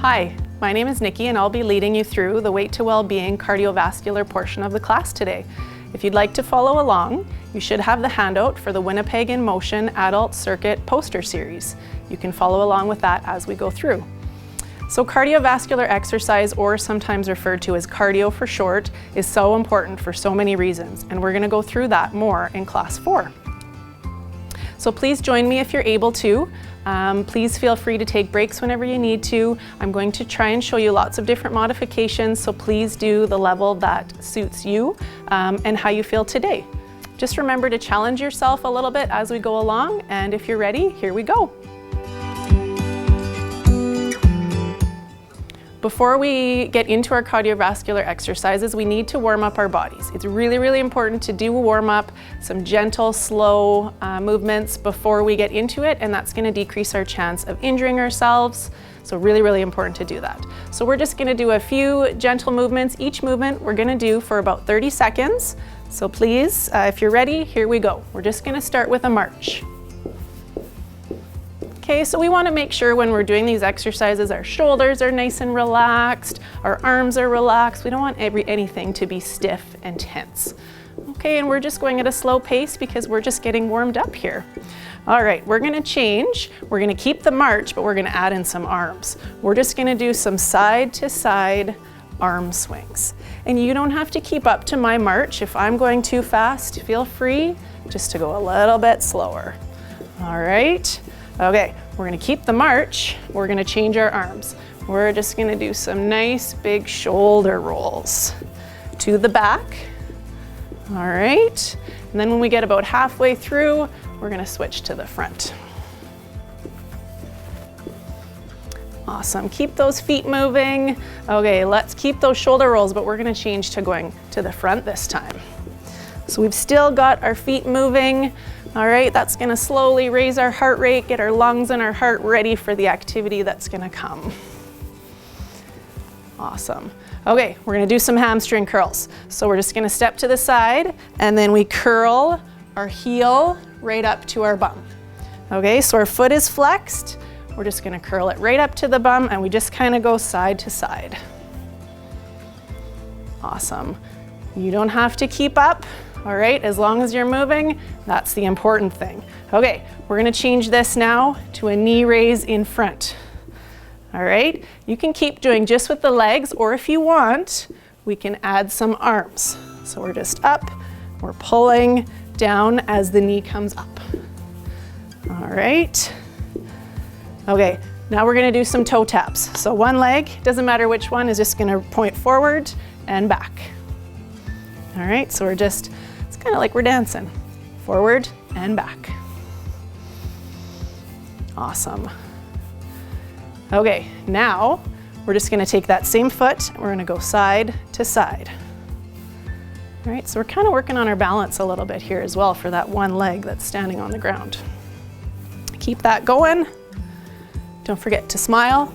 Hi, my name is Nikki and I'll be leading you through the Weight to Wellbeing cardiovascular portion of the class today. If you'd like to follow along, you should have the handout for the Winnipeg in Motion Adult Circuit poster series. You can follow along with that as we go through. So cardiovascular exercise, or sometimes referred to as cardio for short, is so important for so many reasons, and we're going to go through that more in class 4. So please join me if you're able to. Please feel free to take breaks whenever you need to. I'm going to try and show you lots of different modifications, so please do the level that suits you and how you feel today. Just remember to challenge yourself a little bit as we go along, and if you're ready, here we go. Before we get into our cardiovascular exercises, we need to warm up our bodies. It's really, really important to do a warm up, some gentle, slow movements before we get into it, and that's going to decrease our chance of injuring ourselves. So really, really important to do that. So we're just going to do a few gentle movements. Each movement we're going to do for about 30 seconds. So please, if you're ready, here we go. We're just going to start with a march. Okay, so we want to make sure when we're doing these exercises, our shoulders are nice and relaxed, our arms are relaxed. We don't want anything to be stiff and tense. Okay, and we're just going at a slow pace because we're just getting warmed up here. All right, we're going to change. We're going to keep the march, but we're going to add in some arms. We're just going to do some side to side arm swings. And you don't have to keep up to my march. If I'm going too fast, feel free just to go a little bit slower. All right. Okay, we're going to keep the march. We're going to change our arms. We're just going to do some nice big shoulder rolls to the back. All right, and then when we get about halfway through, we're going to switch to the front. Awesome, keep those feet moving. Okay, let's keep those shoulder rolls, but we're going to change to going to the front this time. So we've still got our feet moving. All right, that's going to slowly raise our heart rate, get our lungs and our heart ready for the activity that's going to come. Awesome. Okay, we're going to do some hamstring curls. So we're just going to step to the side and then we curl our heel right up to our bum. Okay, so our foot is flexed. We're just going to curl it right up to the bum and we just kind of go side to side. Awesome. You don't have to keep up. All right, as long as you're moving, that's the important thing. Okay, we're gonna change this now to a knee raise in front. All right, you can keep doing just with the legs, or if you want, we can add some arms. So we're just up, we're pulling down as the knee comes up. All right. Okay, now we're gonna do some toe taps. So one leg, doesn't matter which one, is just gonna point forward and back. All right, so we're just, kind of like we're dancing, forward and back. Awesome. Okay, now we're just going to take that same foot and we're going to go side to side. All right, so we're kind of working on our balance a little bit here as well for that one leg that's standing on the ground. Keep that going. Don't forget to smile.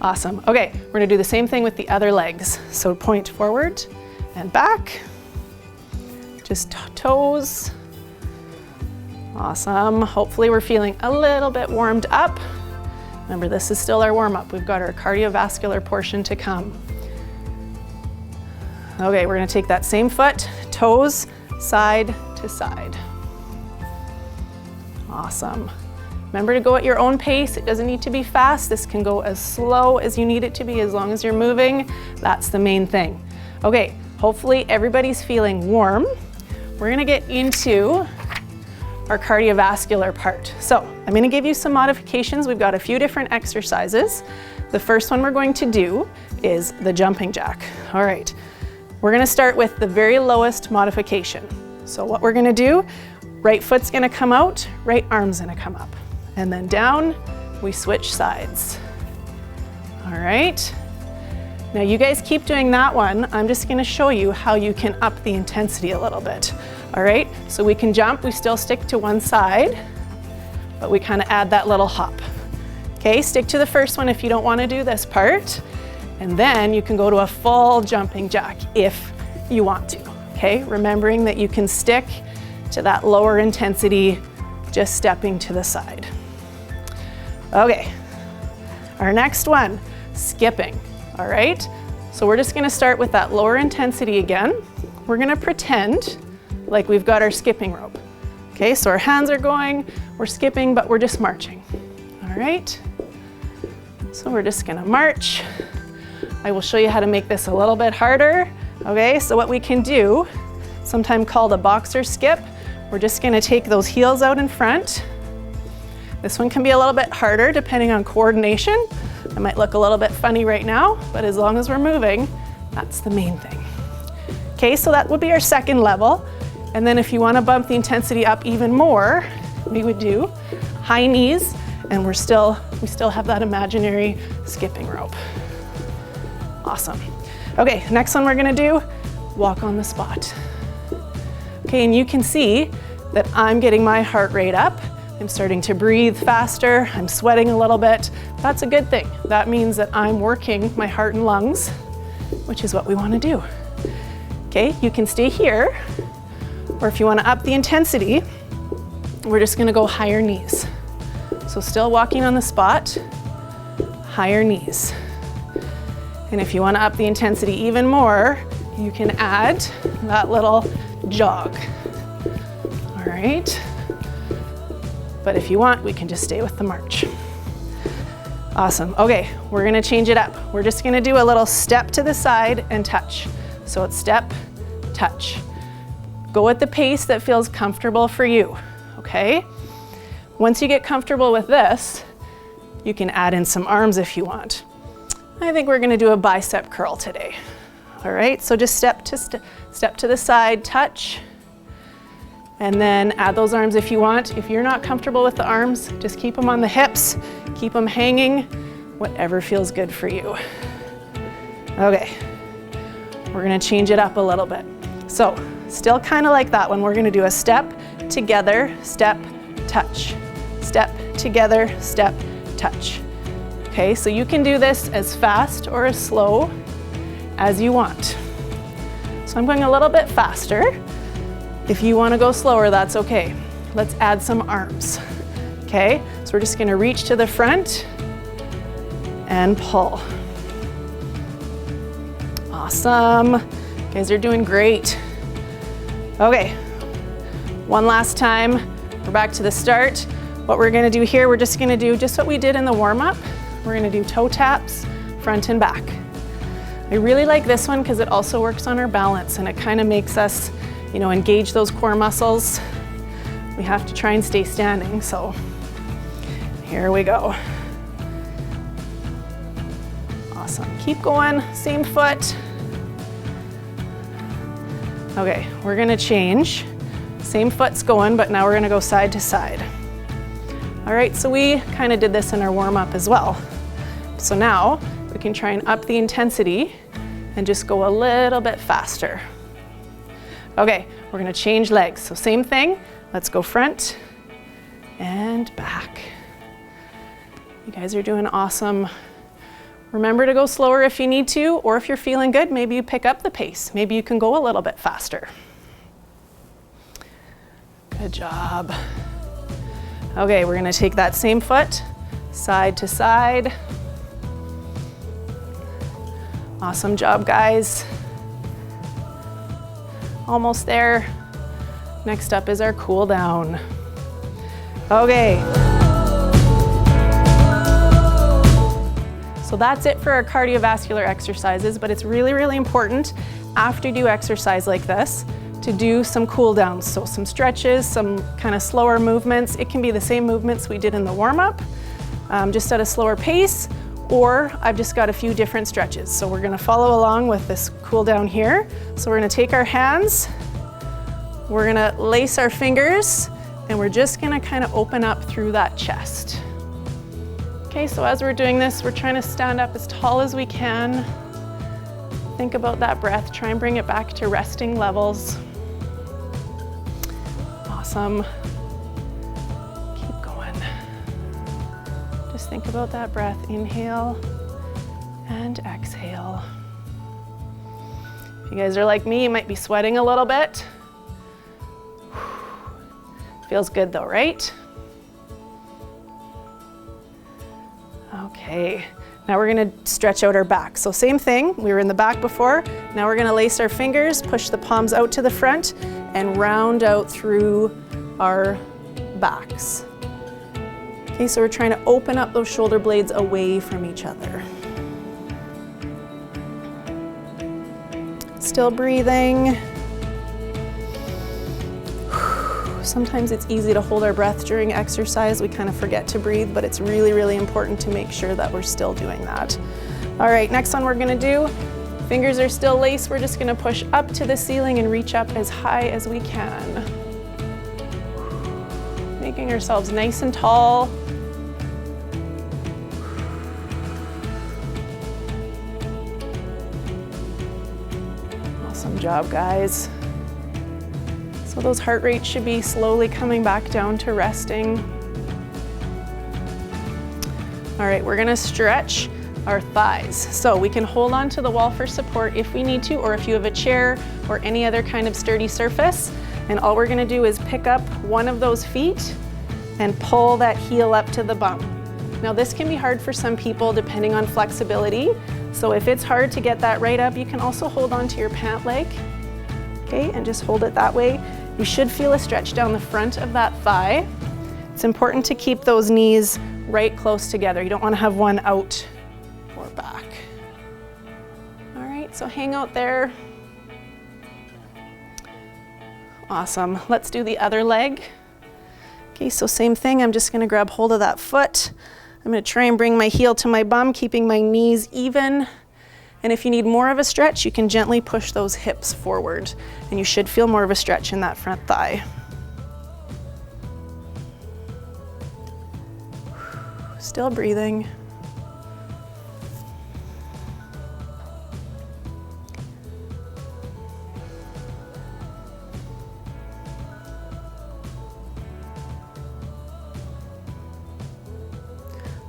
Awesome. Okay, we're going to do the same thing with the other legs. So point forward and back. Just toes. Awesome. Hopefully we're feeling a little bit warmed up. Remember, this is still our warm-up. We've got our cardiovascular portion to come. Okay, we're going to take that same foot, toes, side to side. Awesome. Remember to go at your own pace. It doesn't need to be fast. This can go as slow as you need it to be as long as you're moving. That's the main thing. Okay, hopefully everybody's feeling warm. We're going to get into our cardiovascular part. So I'm going to give you some modifications. We've got a few different exercises. The first one we're going to do is the jumping jack. All right, we're going to start with the very lowest modification. So what we're going to do, right foot's going to come out, right arm's going to come up. And then down, we switch sides. All right. Now you guys keep doing that one. I'm just gonna show you how you can up the intensity a little bit. All right, so we can jump, we still stick to one side, but we kind of add that little hop. Okay, stick to the first one if you don't wanna do this part, and then you can go to a full jumping jack if you want to. Okay, remembering that you can stick to that lower intensity, just stepping to the side. Okay, Our next one, skipping, all right? So we're just gonna start with that lower intensity again. We're gonna pretend like we've got our skipping rope. Okay, so our hands are going, we're skipping, but we're just marching, all right? So we're just gonna march. I will show you how to make this a little bit harder. Okay, so what we can do, sometimes called a boxer skip, we're just gonna take those heels out in front. This one can be a little bit harder depending on coordination. It might look a little bit funny right now, but as long as we're moving, that's the main thing. Okay, so that would be our second level. And then if you wanna bump the intensity up even more, we would do high knees, and we still have that imaginary skipping rope. Awesome. Okay, next one we're gonna do, walk on the spot. Okay, and you can see that I'm getting my heart rate up. I'm starting to breathe faster. I'm sweating a little bit. That's a good thing. That means that I'm working my heart and lungs, which is what we want to do. Okay, you can stay here, or if you want to up the intensity, we're just going to go higher knees. So still walking on the spot, higher knees. And if you want to up the intensity even more, you can add that little jog. All right. But if you want, we can just stay with the march. Awesome. Okay, we're gonna change it up. We're just gonna do a little step to the side and touch. So it's step, touch. Go at the pace that feels comfortable for you, okay? Once you get comfortable with this, you can add in some arms if you want. I think we're gonna do a bicep curl today. All right, so just step to the side, touch, and then add those arms if you want. If you're not comfortable with the arms, just keep them on the hips, keep them hanging, whatever feels good for you. Okay, we're gonna change it up a little bit. So, still kind of like that one. We're gonna do a step, together, step, touch. Step, together, step, touch. Okay, so you can do this as fast or as slow as you want. So I'm going a little bit faster. If you want to go slower, that's okay. Let's add some arms. Okay, so we're just going to reach to the front and pull. Awesome. You guys are doing great. Okay, one last time. We're back to the start. What we're going to do here, we're just going to do just what we did in the warm-up. We're going to do toe taps, front and back. I really like this one because it also works on our balance, and it kind of makes us, engage those core muscles. We have to try and stay standing, so here we go. Awesome, keep going, same foot. Okay, we're gonna change. Same foot's going, but now we're gonna go side to side. All right, so we kind of did this in our warm-up as well. So now we can try and up the intensity and just go a little bit faster. Okay, we're gonna change legs. So same thing, let's go front and back. You guys are doing awesome. Remember to go slower if you need to, or if you're feeling good, maybe you pick up the pace. Maybe you can go a little bit faster. Good job. Okay, we're gonna take that same foot, side to side. Awesome job, guys. Almost there. Next up is our cool down. Okay. So that's it for our cardiovascular exercises, but it's really, really important after you do exercise like this to do some cool downs. So some stretches, some kind of slower movements. It can be the same movements we did in the warm-up, just at a slower pace, or I've just got a few different stretches. So we're gonna follow along with this cool down here. So we're gonna take our hands, we're gonna lace our fingers, and we're just gonna kind of open up through that chest. Okay, so as we're doing this, we're trying to stand up as tall as we can. Think about that breath, try and bring it back to resting levels. Awesome. Keep going. Just think about that breath, inhale and exhale. If you guys are like me, you might be sweating a little bit. Feels good though, right? Okay, now we're gonna stretch out our back. So same thing, we were in the back before. Now we're gonna lace our fingers, push the palms out to the front, and round out through our backs. Okay, so we're trying to open up those shoulder blades away from each other. Still breathing. Sometimes it's easy to hold our breath during exercise. We kind of forget to breathe, but it's really, really important to make sure that we're still doing that. All right, next one we're gonna do, fingers are still laced. We're just gonna push up to the ceiling and reach up as high as we can. Making ourselves nice and tall. Awesome job, guys. So those heart rates should be slowly coming back down to resting. All right, we're gonna stretch our thighs. So we can hold on to the wall for support if we need to, or if you have a chair or any other kind of sturdy surface. And all we're gonna do is pick up one of those feet and pull that heel up to the bum. Now this can be hard for some people depending on flexibility. So if it's hard to get that right up, you can also hold on to your pant leg, okay, and just hold it that way. You should feel a stretch down the front of that thigh. It's important to keep those knees right close together. You don't want to have one out or back. All right, so hang out there. Awesome. Let's do the other leg. Okay, so same thing. I'm just going to grab hold of that foot. I'm going to try and bring my heel to my bum, keeping my knees even. And if you need more of a stretch, you can gently push those hips forward, and you should feel more of a stretch in that front thigh. Still breathing.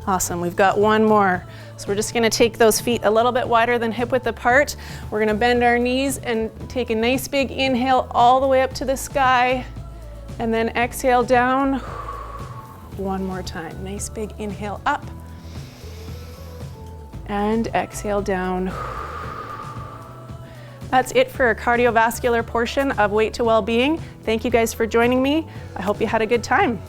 Awesome, we've got one more. So we're just gonna take those feet a little bit wider than hip width apart. We're gonna bend our knees and take a nice big inhale all the way up to the sky, and then exhale down. One more time, nice big inhale up, and exhale down. That's it for our cardiovascular portion of Weight to Wellbeing. Thank you guys for joining me. I hope you had a good time.